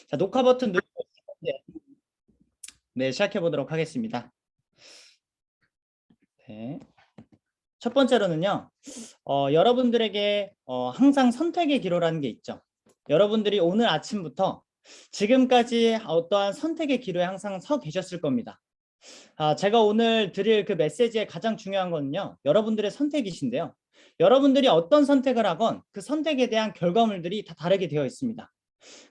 자, 녹화 버튼 누르고 네, 시작해 보도록 하겠습니다. 네. 첫 번째로는요, 여러분들에게 항상 선택의 기로라는 게 있죠. 여러분들이 오늘 아침부터 지금까지 어떠한 선택의 기로에 항상 서 계셨을 겁니다. 제가 오늘 드릴 그 메시지의 가장 중요한 거는요, 여러분들의 선택이신데요. 여러분들이 어떤 선택을 하건 그 선택에 대한 결과물들이 다 다르게 되어 있습니다.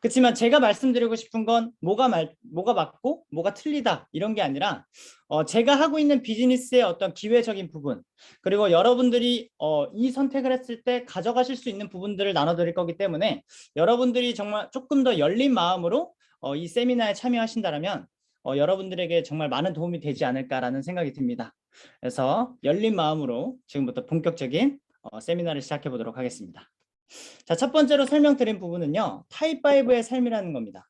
그렇지만 제가 말씀드리고 싶은 건 뭐가 맞고 뭐가 틀리다 이런 게 아니라 제가 하고 있는 비즈니스의 어떤 기회적인 부분, 그리고 여러분들이 이 선택을 했을 때 가져가실 수 있는 부분들을 나눠드릴 거기 때문에 여러분들이 정말 조금 더 열린 마음으로 이 세미나에 참여하신다면 여러분들에게 정말 많은 도움이 되지 않을까라는 생각이 듭니다. 그래서 열린 마음으로 지금부터 본격적인 세미나를 시작해 보도록 하겠습니다. 자, 첫 번째로 설명드린 부분은요, 타입 5의 삶이라는 겁니다.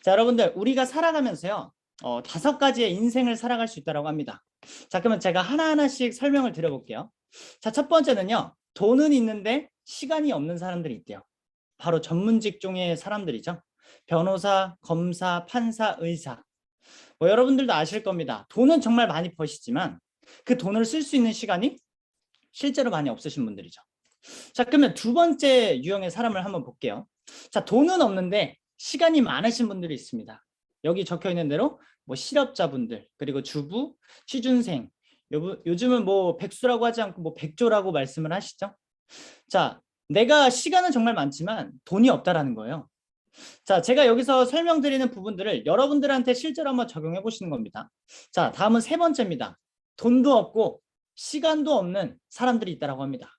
자, 여러분들, 우리가 살아가면서요, 5가지의 인생을 살아갈 수 있다고 합니다. 자, 그러면 제가 하나하나씩 설명을 드려볼게요. 자, 첫 번째는요, 돈은 있는데 시간이 없는 사람들이 있대요. 바로 전문 직종의 사람들이죠. 변호사, 검사, 판사, 의사. 여러분들도 아실 겁니다. 돈은 정말 많이 버시지만 그 돈을 쓸 수 있는 시간이 실제로 많이 없으신 분들이죠. 자, 그러면 두 번째 유형의 사람을 한번 볼게요. 자, 돈은 없는데 시간이 많으신 분들이 있습니다. 여기 적혀 있는 대로 뭐 실업자분들, 그리고 주부, 취준생, 요즘은 뭐 백수라고 하지 않고 뭐 백조라고 말씀을 하시죠. 자, 내가 시간은 정말 많지만 돈이 없다라는 거예요. 자, 제가 여기서 설명드리는 부분들을 여러분들한테 실제로 한번 적용해 보시는 겁니다. 자, 다음은 세 번째입니다. 돈도 없고 시간도 없는 사람들이 있다고 합니다.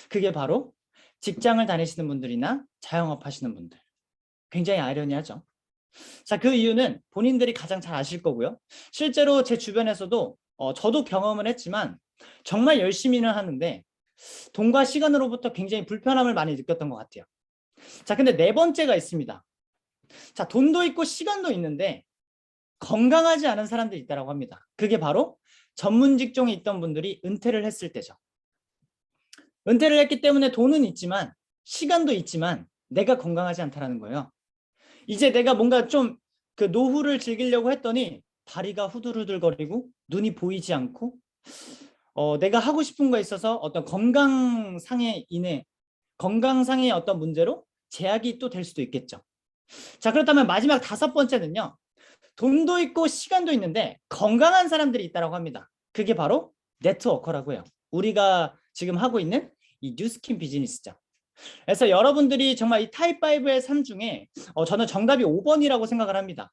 그게 바로 직장을 다니시는 분들이나 자영업 하시는 분들. 굉장히 아이러니하죠. 자, 그 이유는 본인들이 가장 잘 아실 거고요. 실제로 제 주변에서도 저도 경험을 했지만 정말 열심히는 하는데 돈과 시간으로부터 굉장히 불편함을 많이 느꼈던 것 같아요. 자, 근데 네 번째가 있습니다. 자, 돈도 있고 시간도 있는데 건강하지 않은 사람들이 있다고 합니다. 그게 바로 전문 직종에 있던 분들이 은퇴를 했을 때죠. 은퇴를 했기 때문에 돈은 있지만 시간도 있지만 내가 건강하지 않다라는 거예요. 이제 내가 뭔가 좀 그 노후를 즐기려고 했더니 다리가 후들후들거리고 눈이 보이지 않고 내가 하고 싶은 거에 있어서 어떤 건강상의 어떤 문제로 제약이 또 될 수도 있겠죠. 자, 그렇다면 마지막 다섯 번째는요. 돈도 있고 시간도 있는데 건강한 사람들이 있다고 합니다. 그게 바로 네트워커라고 해요. 우리가 지금 하고 있는 이 뉴스킨 비즈니스죠. 그래서 여러분들이 정말 이 타입 5의 삶 중에 저는 정답이 5번이라고 생각을 합니다.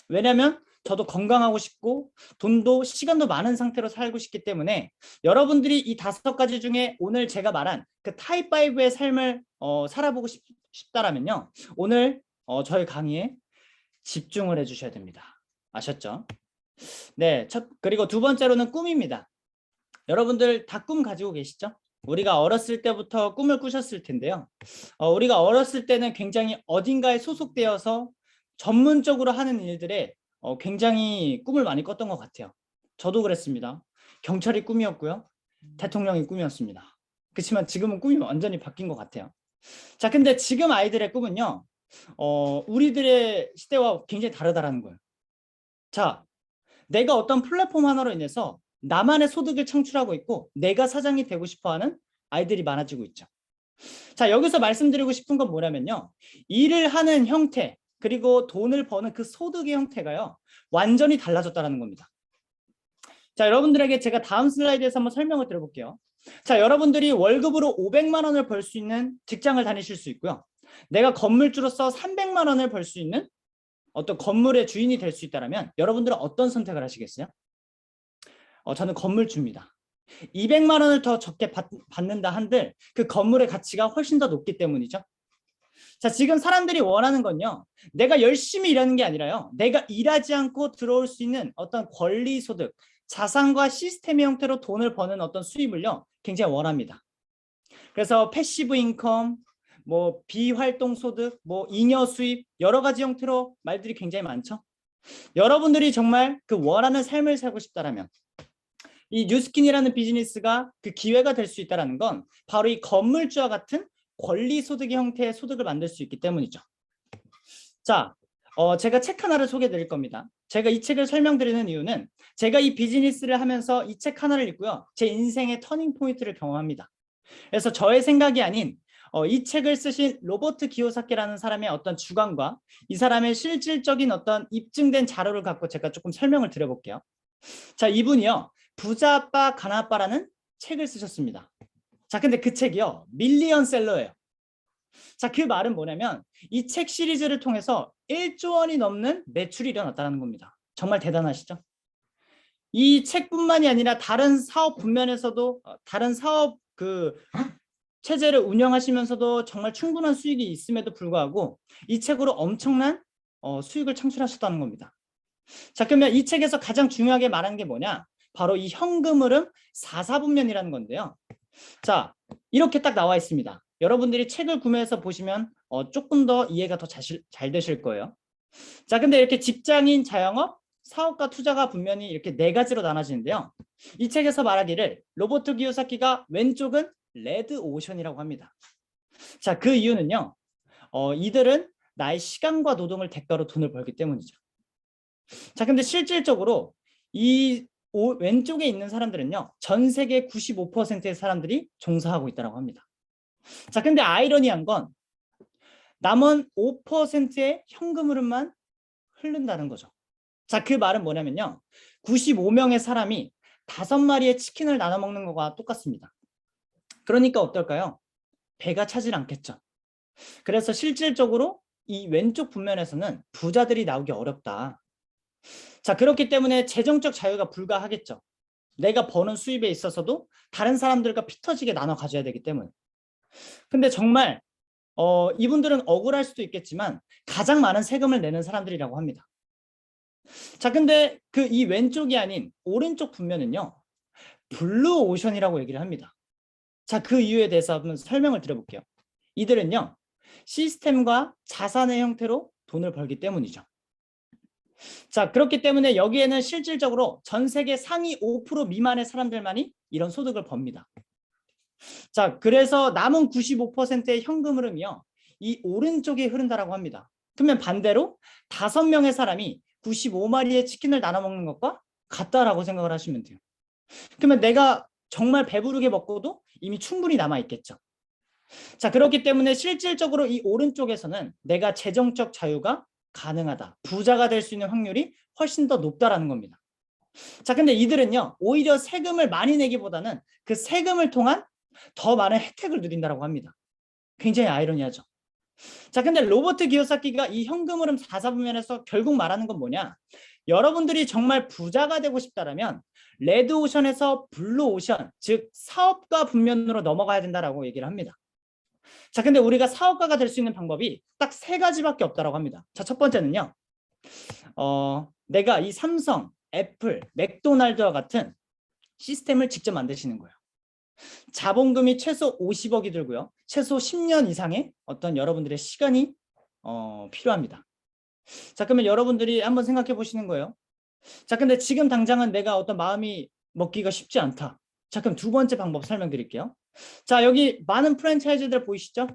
왜냐하면 저도 건강하고 싶고 돈도 시간도 많은 상태로 살고 싶기 때문에 여러분들이 이 5가지 중에 오늘 제가 말한 그 타입 5의 삶을 살아보고 싶다라면요. 오늘 저희 강의에 집중을 해주셔야 됩니다. 아셨죠? 네, 그리고 두 번째로는 꿈입니다. 여러분들 다 꿈 가지고 계시죠? 우리가 어렸을 때부터 꿈을 꾸셨을 텐데요. 우리가 어렸을 때는 굉장히 어딘가에 소속되어서 전문적으로 하는 일들에 굉장히 꿈을 많이 꿨던 것 같아요. 저도 그랬습니다. 경찰이 꿈이었고요. 대통령이 꿈이었습니다. 그렇지만 지금은 꿈이 완전히 바뀐 것 같아요. 자, 근데 지금 아이들의 꿈은요. 우리들의 시대와 굉장히 다르다라는 거예요. 자, 내가 어떤 플랫폼 하나로 인해서 나만의 소득을 창출하고 있고 내가 사장이 되고 싶어하는 아이들이 많아지고 있죠. 자, 여기서 말씀드리고 싶은 건 뭐냐면요. 일을 하는 형태 그리고 돈을 버는 그 소득의 형태가요. 완전히 달라졌다는 겁니다. 자, 여러분들에게 제가 다음 슬라이드에서 한번 설명을 드려볼게요. 자, 여러분들이 월급으로 500만 원을 벌 수 있는 직장을 다니실 수 있고요. 내가 건물주로서 300만 원을 벌 수 있는 어떤 건물의 주인이 될 수 있다면 여러분들은 어떤 선택을 하시겠어요? 저는 건물주입니다. 200만 원을 더 적게 받는다 한들 그 건물의 가치가 훨씬 더 높기 때문이죠. 자, 지금 사람들이 원하는 건요. 내가 열심히 일하는 게 아니라요. 내가 일하지 않고 들어올 수 있는 어떤 권리 소득, 자산과 시스템의 형태로 돈을 버는 어떤 수입을요. 굉장히 원합니다. 그래서 패시브 인컴, 뭐 비활동 소득, 뭐 잉여 수입 여러 가지 형태로 말들이 굉장히 많죠. 여러분들이 정말 그 원하는 삶을 살고 싶다라면 이 뉴스킨이라는 비즈니스가 그 기회가 될 수 있다는 건 바로 이 건물주와 같은 권리 소득의 형태의 소득을 만들 수 있기 때문이죠. 자, 제가 책 하나를 소개해 드릴 겁니다. 제가 이 책을 설명드리는 이유는 제가 이 비즈니스를 하면서 이 책 하나를 읽고요. 제 인생의 터닝 포인트를 경험합니다. 그래서 저의 생각이 아닌 이 책을 쓰신 로버트 기요사키라는 사람의 어떤 주관과 이 사람의 실질적인 어떤 입증된 자료를 갖고 제가 조금 설명을 드려볼게요. 자, 이분이요. 부자 아빠, 가난 아빠라는 책을 쓰셨습니다. 자, 근데 그 책이요. 밀리언셀러예요. 자, 그 말은 뭐냐면 이 책 시리즈를 통해서 1조 원이 넘는 매출이 일어났다는 겁니다. 정말 대단하시죠? 이 책뿐만이 아니라 다른 사업 분면에서도 다른 사업 체제를 운영하시면서도 정말 충분한 수익이 있음에도 불구하고 이 책으로 엄청난 수익을 창출하셨다는 겁니다. 자, 그러면 이 책에서 가장 중요하게 말하는 게 뭐냐? 바로 이 현금 흐름 4사분면이라는 건데요. 자, 이렇게 딱 나와 있습니다. 여러분들이 책을 구매해서 보시면 조금 더 이해가 더 잘 되실 거예요. 자, 근데 이렇게 직장인, 자영업, 사업가, 투자가 분명히 이렇게 네 가지로 나눠지는데요. 이 책에서 말하기를 로버트 기요사키가 왼쪽은 레드 오션이라고 합니다. 자, 그 이유는요. 이들은 나의 시간과 노동을 대가로 돈을 벌기 때문이죠. 자, 근데 실질적으로 이 왼쪽에 있는 사람들은요. 전 세계 95%의 사람들이 종사하고 있다고 합니다. 자, 근데 아이러니한 건 남은 5%의 현금 흐름만 흐른다는 거죠. 자, 그 말은 뭐냐면요. 95명의 사람이 5마리의 치킨을 나눠 먹는 것과 똑같습니다. 그러니까 어떨까요? 배가 차질 않겠죠. 그래서 실질적으로 이 왼쪽 분면에서는 부자들이 나오기 어렵다. 자, 그렇기 때문에 재정적 자유가 불가하겠죠. 내가 버는 수입에 있어서도 다른 사람들과 피 터지게 나눠 가져야 되기 때문에. 근데 정말 이분들은 억울할 수도 있겠지만 가장 많은 세금을 내는 사람들이라고 합니다. 자, 근데 그 이 왼쪽이 아닌 오른쪽 분면은요. 블루 오션이라고 얘기를 합니다. 자, 그 이유에 대해서 한번 설명을 드려볼게요. 이들은요. 시스템과 자산의 형태로 돈을 벌기 때문이죠. 자, 그렇기 때문에 여기에는 실질적으로 전 세계 상위 5% 미만의 사람들만이 이런 소득을 법니다. 자, 그래서 남은 95%의 현금 흐름이요. 이 오른쪽에 흐른다라고 합니다. 그러면 반대로 5명의 사람이 95마리의 치킨을 나눠 먹는 것과 같다라고 생각을 하시면 돼요. 그러면 내가 정말 배부르게 먹고도 이미 충분히 남아 있겠죠. 자, 그렇기 때문에 실질적으로 이 오른쪽에서는 내가 재정적 자유가 가능하다. 부자가 될 수 있는 확률이 훨씬 더 높다라는 겁니다. 자, 근데 이들은요. 오히려 세금을 많이 내기보다는 그 세금을 통한 더 많은 혜택을 누린다고 합니다. 굉장히 아이러니하죠. 자, 근데 로버트 기요사키가 이 현금 흐름 4사분면에서 결국 말하는 건 뭐냐? 여러분들이 정말 부자가 되고 싶다라면 레드 오션에서 블루 오션, 즉 사업가 분면으로 넘어가야 된다라고 얘기를 합니다. 자, 근데 우리가 사업가가 될 수 있는 방법이 딱 3가지밖에 없다라고 합니다. 자, 첫 번째는요. 내가 이 삼성, 애플, 맥도날드와 같은 시스템을 직접 만드시는 거예요. 자본금이 최소 50억이 들고요. 최소 10년 이상의 어떤 여러분들의 시간이 필요합니다. 자, 그러면 여러분들이 한번 생각해 보시는 거예요. 자, 근데 지금 당장은 내가 어떤 마음이 먹기가 쉽지 않다. 자, 그럼 두 번째 방법 설명드릴게요. 자, 여기 많은 프랜차이즈들 보이시죠?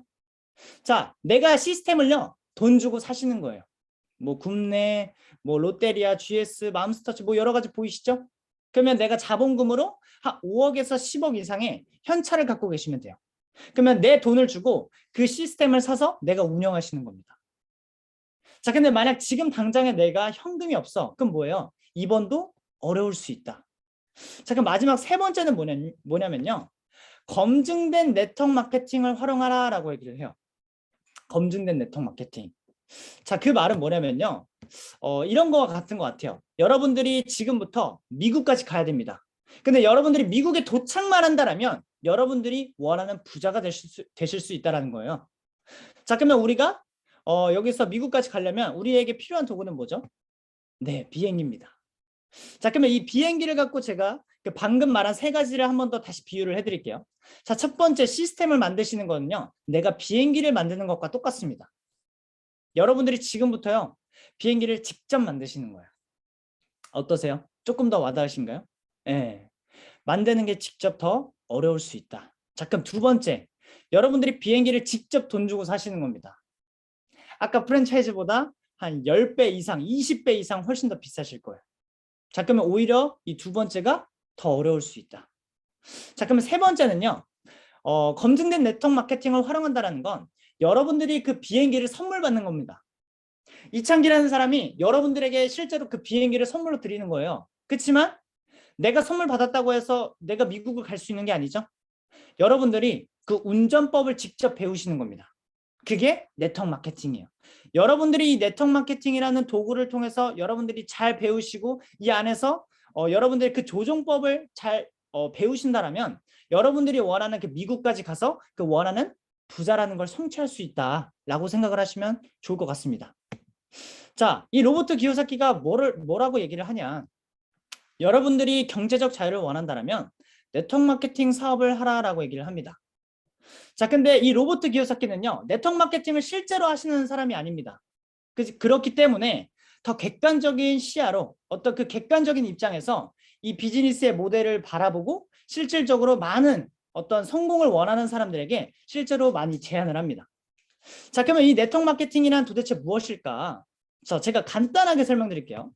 자, 내가 시스템을요, 돈 주고 사시는 거예요. 뭐 굽네, 뭐 롯데리아, GS, 맘스터치 뭐 여러 가지 보이시죠? 그러면 내가 자본금으로 한 5억에서 10억 이상의 현찰을 갖고 계시면 돼요. 그러면 내 돈을 주고 그 시스템을 사서 내가 운영하시는 겁니다. 자, 근데 만약 지금 당장에 내가 현금이 없어. 그럼 뭐예요? 이번도 어려울 수 있다. 자, 그럼 마지막 3번째는 뭐냐면요. 검증된 네트워크 마케팅을 활용하라 라고 얘기를 해요. 검증된 네트워크 마케팅. 자, 그 말은 뭐냐면요. 이런 거와 같은 것 같아요. 여러분들이 지금부터 미국까지 가야 됩니다. 근데 여러분들이 미국에 도착만 한다면 여러분들이 원하는 부자가 되실 수 있다는 거예요. 자, 그러면 우리가 여기서 미국까지 가려면 우리에게 필요한 도구는 뭐죠? 네, 비행기입니다. 자, 그러면 이 비행기를 갖고 제가 방금 말한 3가지를 한 번 더 다시 비유를 해드릴게요. 자, 첫 번째 시스템을 만드시는 거는요. 내가 비행기를 만드는 것과 똑같습니다. 여러분들이 지금부터요. 비행기를 직접 만드시는 거예요. 어떠세요? 조금 더 와닿으신가요? 네. 만드는 게 직접 더 어려울 수 있다. 자, 그럼 두 번째. 여러분들이 비행기를 직접 돈 주고 사시는 겁니다. 아까 프랜차이즈보다 한 10배 이상, 20배 이상 훨씬 더 비싸실 거예요. 자, 그러면 오히려 이 두 번째가 더 어려울 수 있다. 자, 그러면 세 번째는요. 검증된 네트워크 마케팅을 활용한다는 건 여러분들이 그 비행기를 선물 받는 겁니다. 이창기라는 사람이 여러분들에게 실제로 그 비행기를 선물로 드리는 거예요. 그렇지만 내가 선물 받았다고 해서 내가 미국을 갈 수 있는 게 아니죠. 여러분들이 그 운전법을 직접 배우시는 겁니다. 그게 네트워크 마케팅이에요. 여러분들이 이 네트워크 마케팅이라는 도구를 통해서 여러분들이 잘 배우시고 이 안에서 여러분들이 그 조종법을 잘 배우신다라면 여러분들이 원하는 그 미국까지 가서 그 원하는 부자라는 걸 성취할 수 있다라고 생각을 하시면 좋을 것 같습니다. 자, 이 로버트 기요사키가 뭐라고 얘기를 하냐. 여러분들이 경제적 자유를 원한다면 네트워크 마케팅 사업을 하라라고 얘기를 합니다. 자, 근데 이 로버트 기요사키는요, 네트워크 마케팅을 실제로 하시는 사람이 아닙니다. 그렇기 때문에 더 객관적인 시야로 어떤 그 객관적인 입장에서 이 비즈니스의 모델을 바라보고 실질적으로 많은 어떤 성공을 원하는 사람들에게 실제로 많이 제안을 합니다. 자, 그러면 이 네트워크 마케팅이란 도대체 무엇일까? 자, 제가 간단하게 설명드릴게요.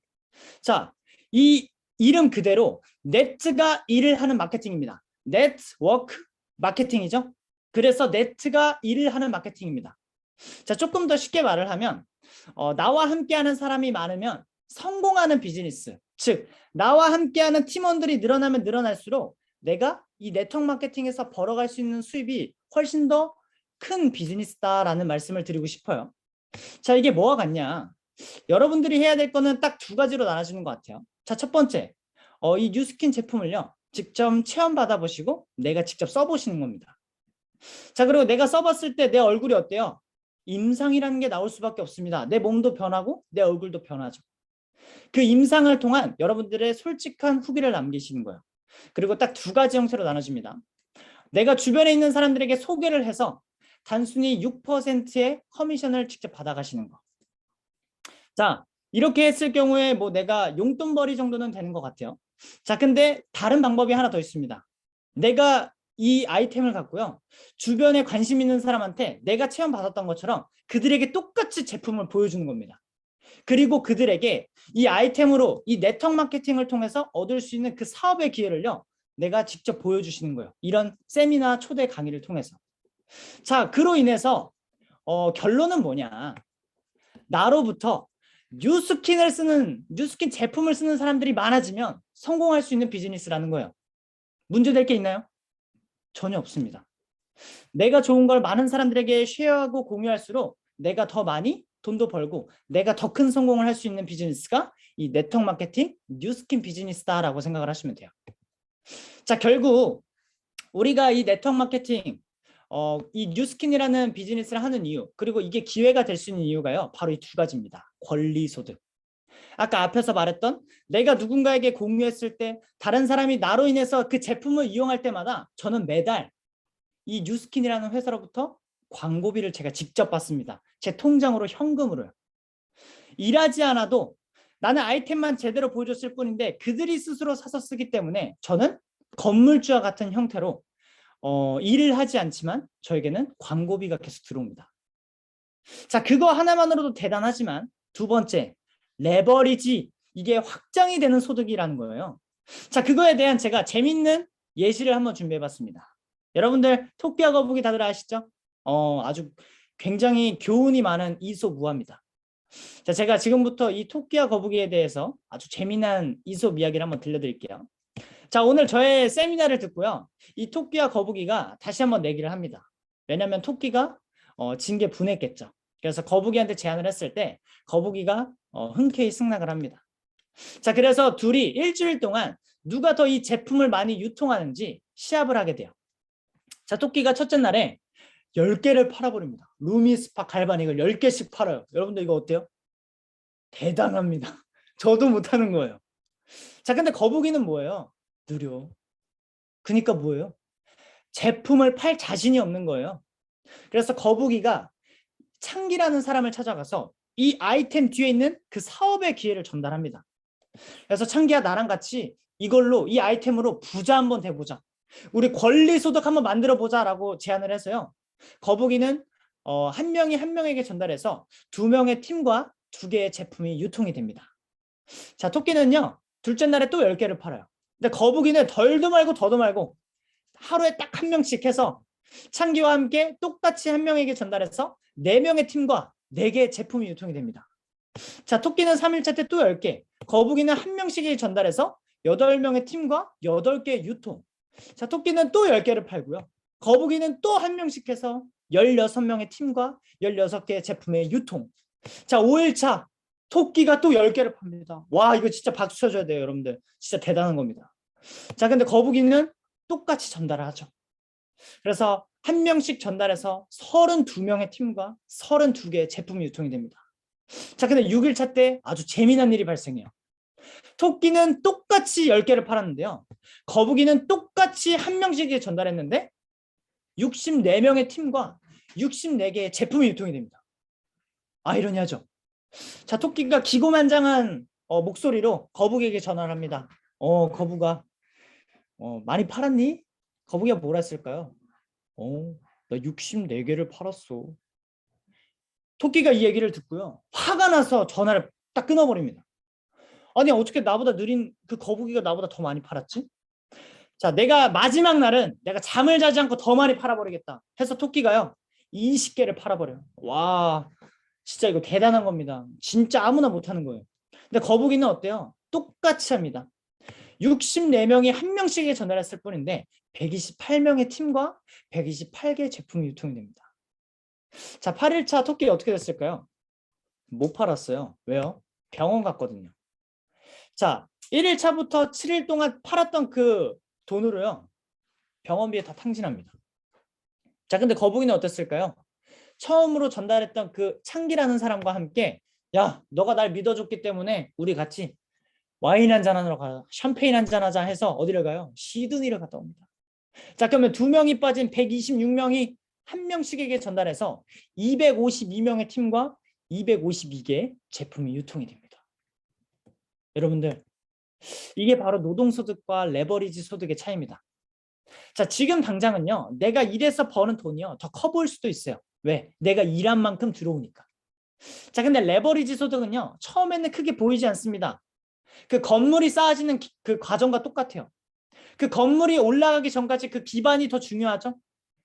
자, 이 이름 그대로 네트가 일을 하는 마케팅입니다. 네트워크 마케팅이죠. 그래서 네트가 일을 하는 마케팅입니다. 자, 조금 더 쉽게 말을 하면 나와 함께하는 사람이 많으면 성공하는 비즈니스, 즉 나와 함께하는 팀원들이 늘어나면 늘어날수록 내가 이 네트워크 마케팅에서 벌어갈 수 있는 수입이 훨씬 더 큰 비즈니스다라는 말씀을 드리고 싶어요. 자, 이게 뭐와 같냐? 여러분들이 해야 될 거는 딱 두 가지로 나눠지는 것 같아요. 자, 첫 번째, 이 뉴스킨 제품을요, 직접 체험 받아보시고 내가 직접 써보시는 겁니다. 자, 그리고 내가 써봤을 때 내 얼굴이 어때요? 임상이라는 게 나올 수밖에 없습니다. 내 몸도 변하고 내 얼굴도 변하죠. 그 임상을 통한 여러분들의 솔직한 후기를 남기시는 거예요. 그리고 딱 두 가지 형태로 나눠집니다. 내가 주변에 있는 사람들에게 소개를 해서 단순히 6%의 커미션을 직접 받아가시는 거. 자, 이렇게 했을 경우에 뭐 내가 용돈벌이 정도는 되는 것 같아요. 자, 근데 다른 방법이 하나 더 있습니다. 내가 이 아이템을 갖고요, 주변에 관심 있는 사람한테 내가 체험받았던 것처럼 그들에게 똑같이 제품을 보여주는 겁니다. 그리고 그들에게 이 아이템으로 이 네트워크 마케팅을 통해서 얻을 수 있는 그 사업의 기회를요, 내가 직접 보여주시는 거예요. 이런 세미나 초대 강의를 통해서. 자, 그로 인해서 결론은 뭐냐. 나로부터 뉴스킨 제품을 쓰는 사람들이 많아지면 성공할 수 있는 비즈니스라는 거예요. 문제될 게 있나요? 전혀 없습니다. 내가 좋은 걸 많은 사람들에게 쉐어하고 공유할수록 내가 더 많이 돈도 벌고 내가 더 큰 성공을 할 수 있는 비즈니스가 이 네트워크 마케팅 뉴스킨 비즈니스다라고 생각을 하시면 돼요. 자, 결국 우리가 이 네트워크 마케팅 이 뉴스킨이라는 비즈니스를 하는 이유, 그리고 이게 기회가 될 수 있는 이유가요, 바로 이 두 가지입니다. 권리소득. 아까 앞에서 말했던 내가 누군가에게 공유했을 때 다른 사람이 나로 인해서 그 제품을 이용할 때마다 저는 매달 이 뉴스킨이라는 회사로부터 광고비를 제가 직접 받습니다. 제 통장으로 현금으로요. 일하지 않아도 나는 아이템만 제대로 보여줬을 뿐인데 그들이 스스로 사서 쓰기 때문에 저는 건물주와 같은 형태로 일을 하지 않지만 저에게는 광고비가 계속 들어옵니다. 자, 그거 하나만으로도 대단하지만 두 번째, 레버리지, 이게 확장이 되는 소득이라는 거예요. 자, 그거에 대한 제가 재밌는 예시를 한번 준비해봤습니다. 여러분들 토끼와 거북이 다들 아시죠? 아주 굉장히 교훈이 많은 이솝우화입니다. 자, 제가 지금부터 이 토끼와 거북이에 대해서 아주 재미난 이솝 이야기를 한번 들려드릴게요. 자, 오늘 저의 세미나를 듣고요, 이 토끼와 거북이가 다시 한번 내기를 합니다. 왜냐하면 토끼가 진 게 분했겠죠. 그래서 거북이한테 제안을 했을 때 거북이가 흔쾌히 승낙을 합니다. 자, 그래서 둘이 일주일 동안 누가 더 이 제품을 많이 유통하는지 시합을 하게 돼요. 자, 토끼가 첫째 날에 10개를 팔아버립니다. 루미스파 갈바닉을 10개씩 팔아요. 여러분들 이거 어때요? 대단합니다. 저도 못하는 거예요. 자, 근데 거북이는 뭐예요? 느려. 그러니까 뭐예요? 제품을 팔 자신이 없는 거예요. 그래서 거북이가 창기라는 사람을 찾아가서 이 아이템 뒤에 있는 그 사업의 기회를 전달합니다. 그래서 창기야, 나랑 같이 이걸로 이 아이템으로 부자 한번 돼보자. 우리 권리소득 한번 만들어 보자라고 제안을 해서요, 거북이는 한 명이 한 명에게 전달해서 두 명의 팀과 두 개의 제품이 유통이 됩니다. 자, 토끼는요, 둘째 날에 또 10개를 팔아요. 근데 거북이는 덜도 말고 더도 말고 하루에 딱 한 명씩 해서 창기와 함께 똑같이 한 명에게 전달해서 4명의 팀과 4개의 제품이 유통이 됩니다. 자, 토끼는 3일차 때 또 10개, 거북이는 한 명씩이 전달해서 8명의 팀과 8개의 유통. 자, 토끼는 또 10개를 팔고요. 거북이는 또 한 명씩 해서 16명의 팀과 16개의 제품의 유통. 자, 5일차 토끼가 또 10개를 팝니다. 와, 이거 진짜 박수 쳐줘야 돼요, 여러분들. 진짜 대단한 겁니다. 자, 근데 거북이는 똑같이 전달을 하죠. 그래서 한 명씩 전달해서 32명의 팀과 32개의 제품이 유통이 됩니다. 자, 근데 6일차 때 아주 재미난 일이 발생해요. 토끼는 똑같이 10개를 팔았는데요. 거북이는 똑같이 한 명씩 전달했는데 64명의 팀과 64개의 제품이 유통이 됩니다. 아이러니하죠? 자, 토끼가 기고만장한 목소리로 거북이에게 전화를 합니다. 거북아, 많이 팔았니? 거북이가 뭐라 했을까요? 나 64개를 팔았어. 토끼가 이 얘기를 듣고요. 화가 나서 전화를 딱 끊어버립니다. 아니, 어떻게 나보다 느린 그 거북이가 나보다 더 많이 팔았지? 자, 내가 마지막 날은 내가 잠을 자지 않고 더 많이 팔아버리겠다 해서 토끼가요 20개를 팔아버려요. 와, 진짜 이거 대단한 겁니다. 진짜 아무나 못하는 거예요. 근데 거북이는 어때요? 똑같이 합니다. 64명이 한 명씩에 전달했을 뿐인데 128명의 팀과 128개의 제품이 유통이 됩니다. 자, 8일차 토끼 어떻게 됐을까요? 못 팔았어요. 왜요? 병원 갔거든요. 자, 1일차부터 7일 동안 팔았던 그 돈으로요 병원비에 다 탕진합니다. 자, 근데 거북이는 어땠을까요? 처음으로 전달했던 그 창기라는 사람과 함께, 야, 너가 날 믿어줬기 때문에 우리 같이 와인 한잔 하러 가자, 샴페인 한잔 하자 해서 어디를 가요? 시드니를 갔다 옵니다. 자, 그러면 2명이 빠진 126명이 한 명씩에게 전달해서 252명의 팀과 252개의 제품이 유통이 됩니다. 여러분들, 이게 바로 노동소득과 레버리지 소득의 차이입니다. 자, 지금 당장은요, 내가 일해서 버는 돈이요 더 커 보일 수도 있어요. 왜? 내가 일한 만큼 들어오니까. 자, 근데 레버리지 소득은요 처음에는 크게 보이지 않습니다. 그 건물이 쌓아지는 그 과정과 똑같아요. 그 건물이 올라가기 전까지 그 기반이 더 중요하죠.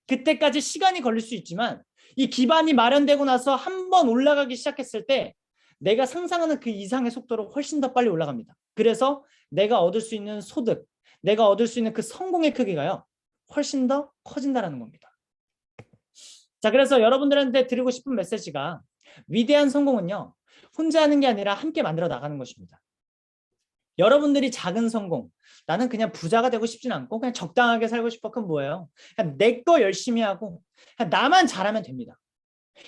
그때까지 시간이 걸릴 수 있지만 이 기반이 마련되고 나서 한번 올라가기 시작했을 때 내가 상상하는 그 이상의 속도로 훨씬 더 빨리 올라갑니다. 그래서 내가 얻을 수 있는 소득, 내가 얻을 수 있는 그 성공의 크기가요 훨씬 더 커진다는 겁니다. 자, 그래서 여러분들한테 드리고 싶은 메시지가 위대한 성공은요 혼자 하는 게 아니라 함께 만들어 나가는 것입니다. 여러분들이 작은 성공, 나는 그냥 부자가 되고 싶진 않고 그냥 적당하게 살고 싶어. 그건 뭐예요? 그냥 내 거 열심히 하고 그냥 나만 잘하면 됩니다.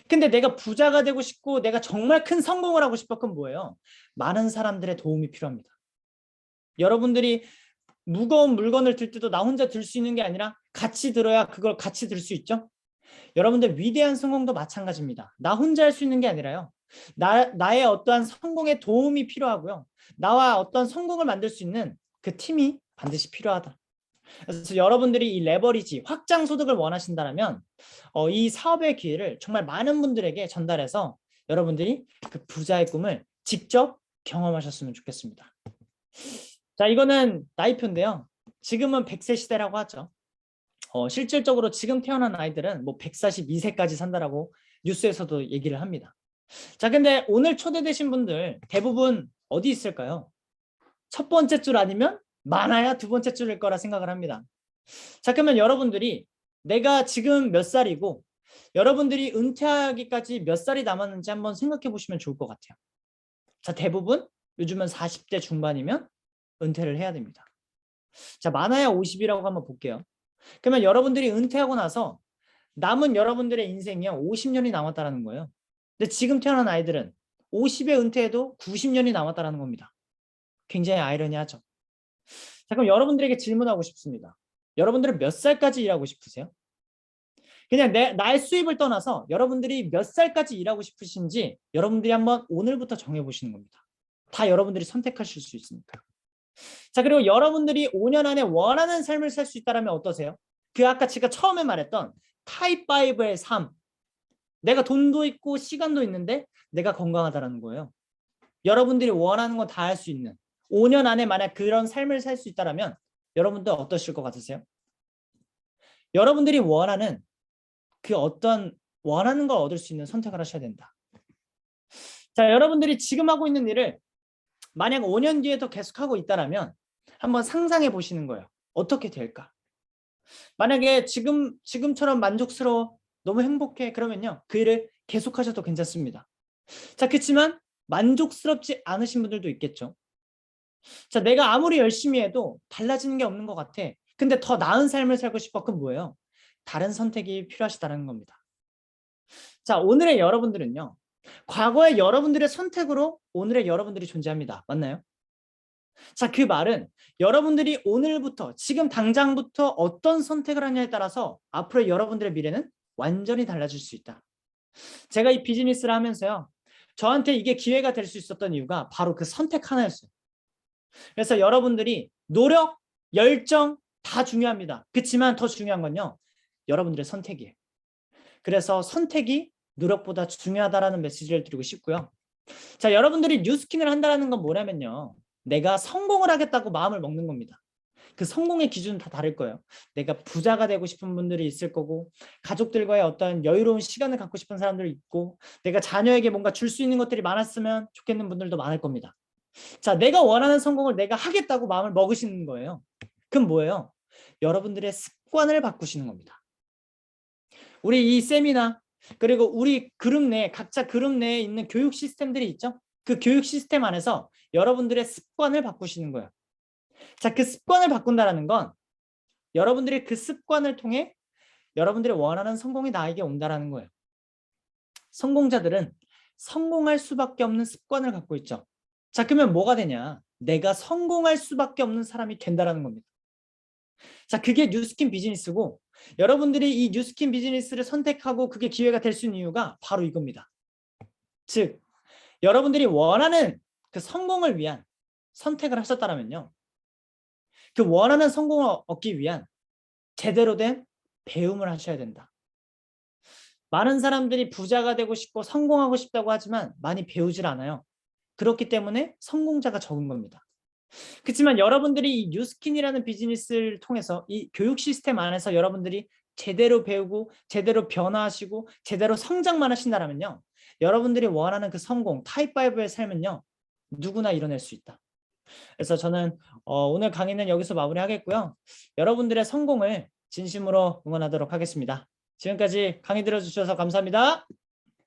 근데 내가 부자가 되고 싶고 내가 정말 큰 성공을 하고 싶어. 그건 뭐예요? 많은 사람들의 도움이 필요합니다. 여러분들이 무거운 물건을 들 때도 나 혼자 들 수 있는 게 아니라 같이 들어야 그걸 같이 들 수 있죠. 여러분들 위대한 성공도 마찬가지입니다. 나 혼자 할 수 있는 게 아니라요. 나의 어떠한 성공에 도움이 필요하고요. 나와 어떤 성공을 만들 수 있는 그 팀이 반드시 필요하다. 그래서 여러분들이 이 레버리지, 확장 소득을 원하신다면 이 사업의 기회를 정말 많은 분들에게 전달해서 여러분들이 그 부자의 꿈을 직접 경험하셨으면 좋겠습니다. 자, 이거는 나이표인데요. 지금은 100세 시대라고 하죠. 실질적으로 지금 태어난 아이들은 뭐 142세까지 산다라고 뉴스에서도 얘기를 합니다. 자, 근데 오늘 초대되신 분들 대부분 어디 있을까요? 첫 번째 줄 아니면 많아야 두 번째 줄일 거라 생각을 합니다. 자, 그러면 여러분들이 내가 지금 몇 살이고 여러분들이 은퇴하기까지 몇 살이 남았는지 한번 생각해 보시면 좋을 것 같아요. 자, 대부분 요즘은 40대 중반이면 은퇴를 해야 됩니다. 자, 많아야 50이라고 한번 볼게요. 그러면 여러분들이 은퇴하고 나서 남은 여러분들의 인생이요 50년이 남았다는 거예요. 근데 지금 태어난 아이들은 50에 은퇴해도 90년이 남았다는 겁니다. 굉장히 아이러니하죠. 자, 그럼 여러분들에게 질문하고 싶습니다. 여러분들은 몇 살까지 일하고 싶으세요? 그냥 나의 수입을 떠나서 여러분들이 몇 살까지 일하고 싶으신지 여러분들이 한번 오늘부터 정해보시는 겁니다. 다 여러분들이 선택하실 수 있으니까. 자, 그리고 여러분들이 5년 안에 원하는 삶을 살 수 있다면 어떠세요? 그 아까 제가 처음에 말했던 타입 5의 삶, 내가 돈도 있고 시간도 있는데 내가 건강하다라는 거예요. 여러분들이 원하는 거 다 할 수 있는 5년 안에 만약 그런 삶을 살 수 있다면 여러분들 어떠실 것 같으세요? 여러분들이 원하는 그 어떤 원하는 걸 얻을 수 있는 선택을 하셔야 된다. 자, 여러분들이 지금 하고 있는 일을 만약 5년 뒤에도 계속하고 있다면 한번 상상해 보시는 거예요. 어떻게 될까? 만약에 지금처럼 만족스러워, 너무 행복해, 그러면요. 그 일을 계속하셔도 괜찮습니다. 자, 그렇지만 만족스럽지 않으신 분들도 있겠죠. 자, 내가 아무리 열심히 해도 달라지는 게 없는 것 같아. 근데 더 나은 삶을 살고 싶어. 그럼 뭐예요? 다른 선택이 필요하시다는 겁니다. 자, 오늘의 여러분들은요. 과거의 여러분들의 선택으로 오늘의 여러분들이 존재합니다. 맞나요? 자, 그 말은 여러분들이 오늘부터 지금 당장부터 어떤 선택을 하냐에 따라서 앞으로 여러분들의 미래는 완전히 달라질 수 있다. 제가 이 비즈니스를 하면서요. 저한테 이게 기회가 될 수 있었던 이유가 바로 그 선택 하나였어요. 그래서 여러분들이 노력, 열정 다 중요합니다. 그렇지만 더 중요한 건요. 여러분들의 선택이에요. 그래서 선택이 노력보다 중요하다라는 메시지를 드리고 싶고요. 자, 여러분들이 뉴스킨을 한다는 건 뭐냐면요. 내가 성공을 하겠다고 마음을 먹는 겁니다. 그 성공의 기준은 다 다를 거예요. 내가 부자가 되고 싶은 분들이 있을 거고, 가족들과의 어떤 여유로운 시간을 갖고 싶은 사람들이 있고, 내가 자녀에게 뭔가 줄 수 있는 것들이 많았으면 좋겠는 분들도 많을 겁니다. 자, 내가 원하는 성공을 내가 하겠다고 마음을 먹으시는 거예요. 그럼 뭐예요? 여러분들의 습관을 바꾸시는 겁니다. 우리 이 세미나 그리고 우리 그룹 내 각자 그룹 내에 있는 교육 시스템들이 있죠. 그 교육 시스템 안에서 여러분들의 습관을 바꾸시는 거예요. 자, 그 습관을 바꾼다는 건 여러분들이 그 습관을 통해 여러분들이 원하는 성공이 나에게 온다는 거예요. 성공자들은 성공할 수밖에 없는 습관을 갖고 있죠. 자, 그러면 뭐가 되냐? 내가 성공할 수밖에 없는 사람이 된다는 겁니다. 자, 그게 뉴스킨 비즈니스고 여러분들이 이 뉴스킨 비즈니스를 선택하고 그게 기회가 될 수 있는 이유가 바로 이겁니다. 즉, 여러분들이 원하는 그 성공을 위한 선택을 하셨다면요. 그 원하는 성공을 얻기 위한 제대로 된 배움을 하셔야 된다. 많은 사람들이 부자가 되고 싶고 성공하고 싶다고 하지만 많이 배우질 않아요. 그렇기 때문에 성공자가 적은 겁니다. 그렇지만 여러분들이 이 뉴스킨이라는 비즈니스를 통해서 이 교육 시스템 안에서 여러분들이 제대로 배우고 제대로 변화하시고 제대로 성장만 하신다면요. 여러분들이 원하는 그 성공, 타입 5의 삶은요. 누구나 이뤄낼 수 있다. 그래서 저는 오늘 강의는 여기서 마무리하겠고요. 여러분들의 성공을 진심으로 응원하도록 하겠습니다. 지금까지 강의 들어주셔서 감사합니다.